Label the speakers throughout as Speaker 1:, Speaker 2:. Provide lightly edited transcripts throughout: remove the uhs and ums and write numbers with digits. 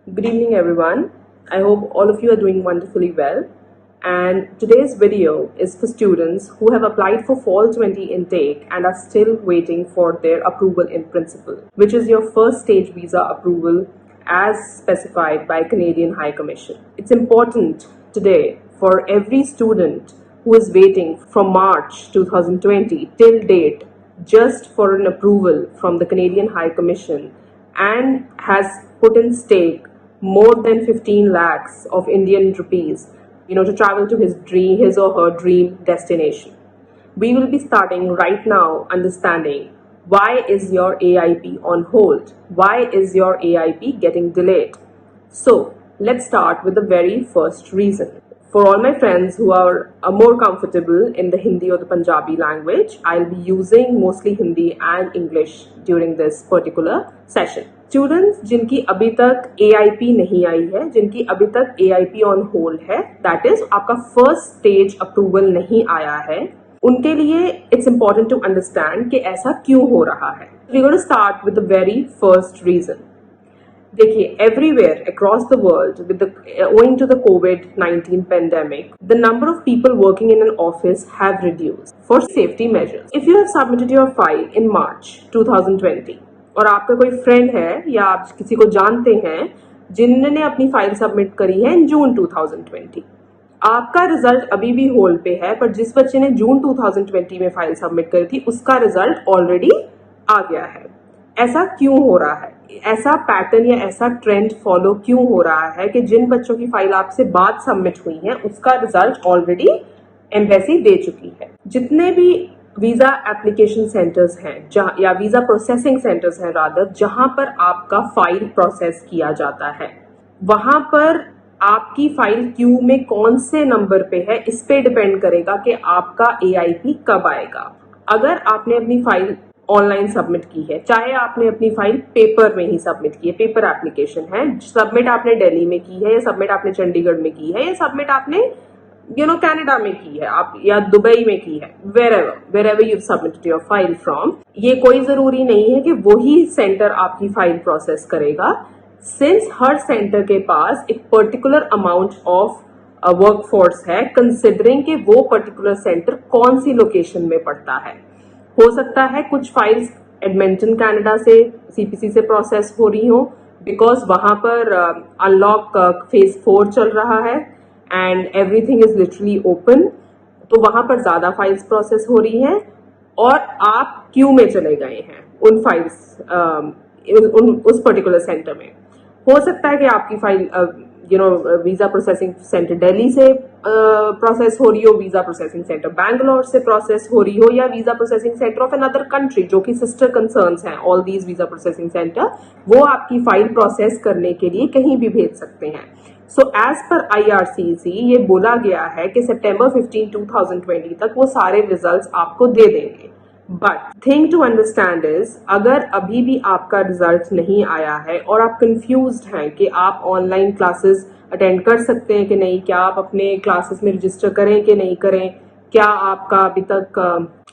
Speaker 1: Good evening, everyone. I hope all of you are doing wonderfully well. And today's video is for students who have applied for Fall 20 intake and are still waiting for their approval in principle, which is your first stage visa approval as specified by Canadian High Commission. It's important today for every student who is waiting from March 2020 till date just for an approval from the Canadian High Commission and has put in stake more than 15 lakhs of Indian rupees, to travel to his or her dream destination. We will be starting right now understanding why is your AIP on hold? Why is your AIP getting delayed? So let's start with the very first reason. For all my friends who are more comfortable in the Hindi or the Punjabi language, I'll be using mostly Hindi and English during this particular session. Students जिनकी अभी तक AIP नहीं आई है, जिनकी अभी तक AIP on hold है, that is आपका first stage approval नहीं आया है, उनके लिए it's important to understand कि ऐसा क्यों हो रहा है. We're going to start with the very first reason. देखिए, everywhere across the world, owing to the COVID-19 pandemic, the number of people working in an office have reduced for safety measures. If you have submitted your file in March 2020 और आपका कोई friend है या आप किसी को जानते हैं जिन्होंने अपनी फाइल सबमिट करी है इन जून 2020, आपका रिजल्ट अभी भी होल्ड पे है, पर जिस बच्चे ने जून 2020 में फाइल सबमिट करी थी उसका रिजल्ट ऑलरेडी आ गया है. ऐसा क्यों हो रहा है? ऐसा पैटर्न या ऐसा ट्रेंड फॉलो क्यों हो रहा है कि जिन बच्चों की फाइल आपसे बाद सबमिट हुई है उसका रिजल्ट ऑलरेडी एम्बेसी दे चुकी है. जितने भी वीजा एप्लीकेशन सेंटर्स हैं या वीजा प्रोसेसिंग सेंटर्स हैं रादर, जहां पर आपका फाइल प्रोसेस किया जाता है, वहां पर आपकी फाइल क्यू में कौन से नंबर पे है इस पे डिपेंड करेगा कि आपका AIP कब आएगा. अगर आपने अपनी फाइल ऑनलाइन सबमिट की है, चाहे आपने अपनी फाइल पेपर में ही सबमिट की है, पेपर एप्लीकेशन है, सबमिट आपने दिल्ली में की है या सबमिट आपने चंडीगढ़ में की है या सबमिट आपने कनाडा में की है आप या दुबई में की है, wherever you've submitted your file from, ये कोई जरूरी नहीं है कि वही सेंटर आपकी फाइल प्रोसेस करेगा, सिंस हर सेंटर के पास एक पर्टिकुलर अमाउंट ऑफ वर्कफोर्स है, कंसिडरिंग कि वो पर्टिकुलर सेंटर कौन सी लोकेशन में पड़ता है. हो सकता है कुछ फाइल्स एडमिंटन कनाडा से CPC से प्रोसेस हो रही हो बिकॉज वहां पर अनलॉक फेज 4 चल रहा है and everything is literally open, तो वहां पर ज्यादा फाइल्स प्रोसेस हो रही हैं और आप क्यू में चले गए हैं उन फाइल्स उस पर्टिकुलर सेंटर में. हो सकता है कि आपकी file visa processing centre Delhi से प्रोसेस हो रही हो, वीजा प्रोसेसिंग सेंटर बैंगलोर से प्रोसेस हो रही हो, या visa processing centre of another country जो कि सिस्टर कंसर्न्स हैं. All these visa processing centre वो आपकी फाइल प्रोसेस करने के लिए कहीं भी भेज सकते हैं. सो एज पर IRCC ये बोला गया है कि सितंबर 15, 2020 तक वो सारे रिजल्ट्स आपको दे देंगे. But thing to understand is, अगर अभी भी आपका रिजल्ट नहीं आया है और आप कंफ्यूज्ड हैं कि आप ऑनलाइन क्लासेस अटेंड कर सकते हैं कि नहीं, क्या आप अपने क्लासेस में रजिस्टर करें कि नहीं करें, क्या आपका अभी तक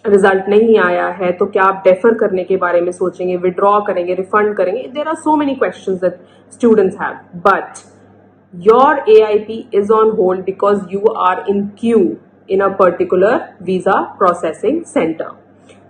Speaker 1: रिजल्ट नहीं आया है तो क्या आप डेफर करने के बारे में सोचेंगे, विड्रॉ करेंगे, रिफंड करेंगे. There are so many questions that students have, but your AIP is on hold because you are in queue in a particular visa processing center.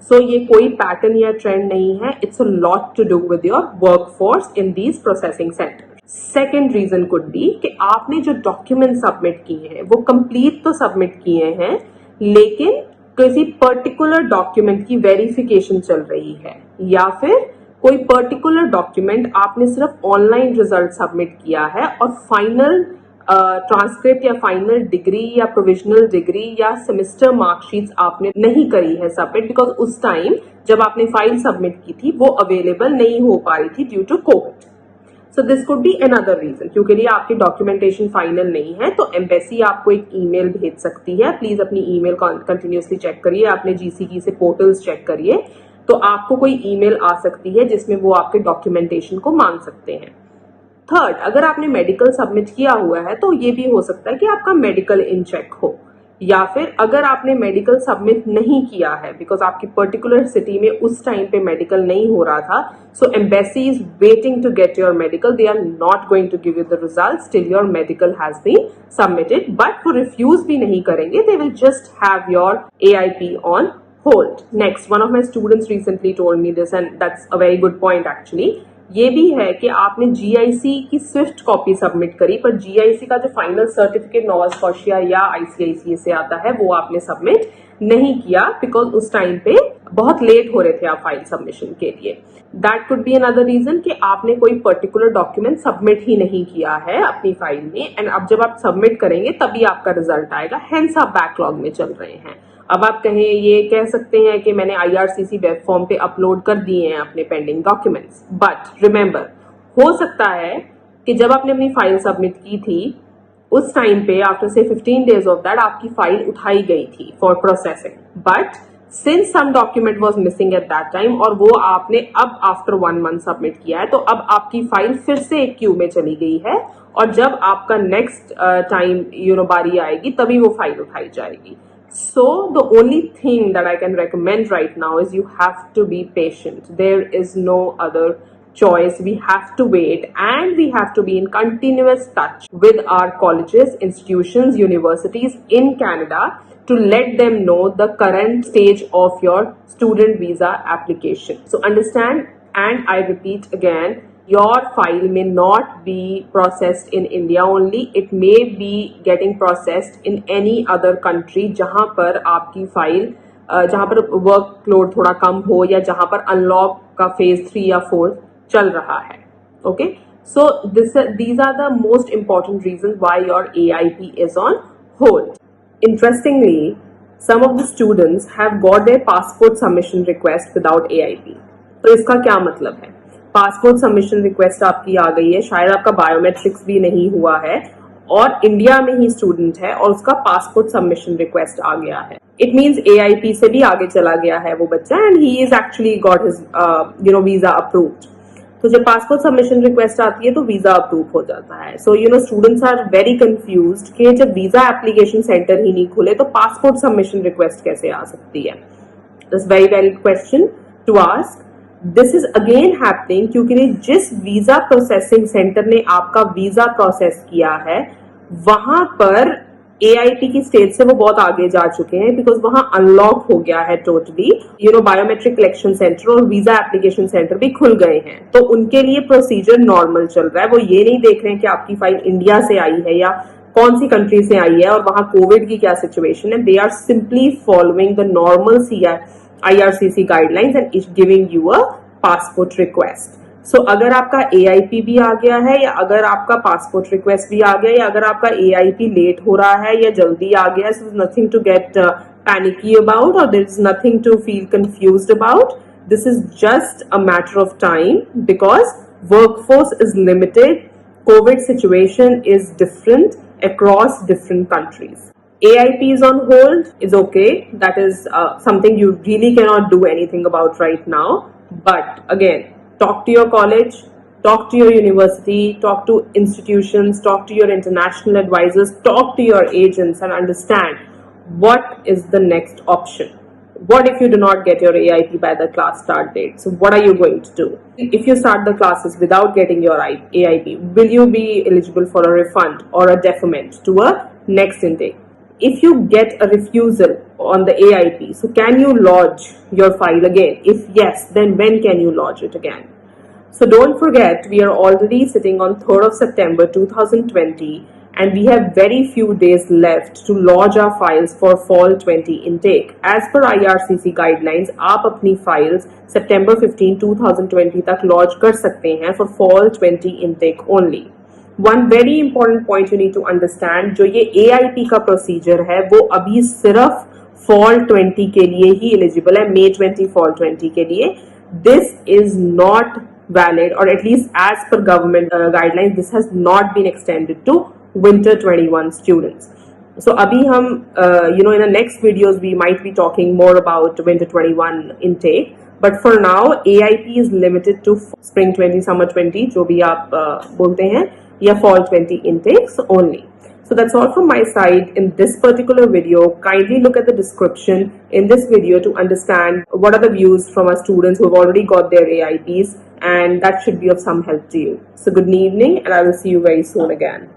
Speaker 1: So ये कोई पैटर्न या ट्रेंड नहीं है. It's a lot to do with your workforce in these processing centers. Second reason could be कि आपने जो document submit किए हैं वो कंप्लीट तो सबमिट किए हैं, लेकिन किसी पर्टिकुलर डॉक्यूमेंट की वेरिफिकेशन चल रही है, या फिर कोई पर्टिकुलर डॉक्यूमेंट आपने सिर्फ ऑनलाइन रिजल्ट सबमिट किया है और फाइनल ट्रांसक्रिप्ट या फाइनल डिग्री या प्रोविजनल डिग्री या सेमेस्टर मार्कशीट्स आपने नहीं करी है सबमिट, बिकॉज उस टाइम जब आपने फाइल सबमिट की थी वो अवेलेबल नहीं हो पा रही थी due to Covid. So this could be another reason, क्योंकि लिए आपकी डॉक्यूमेंटेशन फाइनल नहीं है तो एम्बेसी आपको एक ईमेल भेज सकती है. प्लीज अपनी ईमेल कंटिन्यूसली चेक करिए, अपने GCK से पोर्टल्स चेक करिए, तो आपको कोई ईमेल आ सकती है जिसमें वो आपके डॉक्यूमेंटेशन को मांग सकते हैं. थर्ड, अगर आपने मेडिकल सबमिट किया हुआ है तो ये भी हो सकता है कि आपका मेडिकल इन चेक हो, या फिर अगर आपने मेडिकल सबमिट नहीं किया है बिकॉज आपकी पर्टिकुलर सिटी में उस टाइम पे मेडिकल नहीं हो रहा था, so embassy is waiting to get your medical, they are not going to give you the results till your medical has been submitted, but वो रिफ्यूज भी नहीं करेंगे, they will just have your AIP on hold. Next, one of my students recently told me this and that's a very good point actually. ये भी है कि आपने GIC की स्विफ्ट कॉपी सबमिट करी पर GIC का जो फाइनल सर्टिफिकेट नोवा स्कॉशिया या ICICA से आता है वो आपने सबमिट नहीं किया बिकॉज उस टाइम पे बहुत लेट हो रहे थे आप फाइल सबमिशन के लिए. That could be another reason कि आपने कोई पर्टिकुलर डॉक्यूमेंट सबमिट ही नहीं किया है अपनी फाइल में एंड अब जब आप सबमिट करेंगे तभी आपका रिजल्ट आएगा, हेंस आप बैकलॉग में चल रहे हैं. अब आप कहें ये कह सकते हैं कि मैंने IRCC वेब फॉर्म पे अपलोड कर दिए हैं अपने पेंडिंग डॉक्यूमेंट्स, बट रिमेंबर हो सकता है कि जब आपने अपनी फाइल सबमिट की थी उस टाइम पे आफ्टर से 15 डेज ऑफ दैट आपकी फाइल उठाई गई थी for processing, but since some document was missing at that time और वो आपने अब आफ्टर 1 मंथ सबमिट किया है तो अब आपकी फाइल फिर से एक क्यू में चली गई है और जब आपका नेक्स्ट टाइम बारी आएगी तभी वो फाइल उठाई जाएगी. So the only thing that I can recommend right now is you have to be patient. There is no other choice. We have to wait and we have to be in continuous touch with our colleges, institutions, universities in Canada to let them know the current stage of your student visa application. So understand, and I repeat again, your file may not be processed in India only, it may be getting processed in any other country जहां पर आपकी file जहां पर workload थोड़ा कम हो या जहां पर अनलॉक का फेज 3 या 4 चल रहा है. Okay, so these are the most important reasons why your AIP is on hold. Interestingly, some of the students have got their passport submission request without AIP. तो इसका क्या मतलब है? पासपोर्ट सबमिशन रिक्वेस्ट आपकी आ गई है, शायद आपका बायोमेट्रिक्स भी नहीं हुआ है और इंडिया में ही स्टूडेंट है और उसका पासपोर्ट सबमिशन रिक्वेस्ट आ गया है. इट मींस AIP से भी आगे चला गया है वो बच्चा and he is actually got his visa approved. तो जब पासपोर्ट सबमिशन रिक्वेस्ट आती है तो वीजा अप्रूव हो जाता है. So students are very confused कि जब वीजा एप्लीकेशन सेंटर ही नहीं खुले तो पासपोर्ट सबमिशन रिक्वेस्ट कैसे आ सकती है. This very valid question to ask. This is again happening क्योंकि जिस वीजा प्रोसेसिंग सेंटर ने आपका वीजा प्रोसेस किया है वहां पर AIP की स्टेज से वो बहुत आगे जा चुके हैं बिकॉज वहां अनलॉक हो गया है टोटली. बायोमेट्रिक कलेक्शन सेंटर और वीजा एप्लीकेशन सेंटर भी खुल गए हैं तो उनके लिए प्रोसीजर नॉर्मल चल रहा है. वो ये नहीं देख रहे हैं कि आपकी फाइल इंडिया से आई है या कौन सी कंट्री से आई है और वहां कोविड की क्या सिचुएशन है. They are simply following the normal IRCC guidelines and is giving you a passport request. So अगर आपका AIP भी आ गया है या अगर आपका पासपोर्ट रिक्वेस्ट भी आ गया या अगर आपका AIP लेट हो रहा है या जल्दी आ गया, so there's nothing to get panicky about or there's nothing to feel confused about. This is just a matter of time because workforce is limited, COVID situation is different across different countries. AIP is on hold is okay. That is something you really cannot do anything about right now. But again, talk to your college, talk to your university, talk to institutions, talk to your international advisors, talk to your agents and understand what is the next option. What if you do not get your AIP by the class start date? So what are you going to do? If you start the classes without getting your AIP, will you be eligible for a refund or a deferment to a next intake? If you get a refusal on the AIP, so can you lodge your file again? If yes, then when can you lodge it again? So don't forget, we are already sitting on 3rd of September 2020 and we have very few days left to lodge our files for fall 20 intake. As per IRCC guidelines, आप अपनी files September 15, 2020 तक lodge कर सकते हैं for fall 20 intake only. One very important point you need to understand, जो ये AIP का procedure है वो अभी सिर्फ फॉल 20 के लिए ही एलिजिबल है, May 20 फॉल 20 के लिए. This is not valid or at least as per government guidelines this has not been extended to winter 21 students. So अभी हम in the next videos we might be talking more about winter 21 intake, but for now AIP is limited to spring 20 summer 20 जो भी आप बोलते हैं या fall 20 intakes only. So that's all from my side in this particular video. Kindly look at the description in this video to understand what are the views from our students who have already got their AIPs, and that should be of some help to you. So good evening, and I will see you very soon again.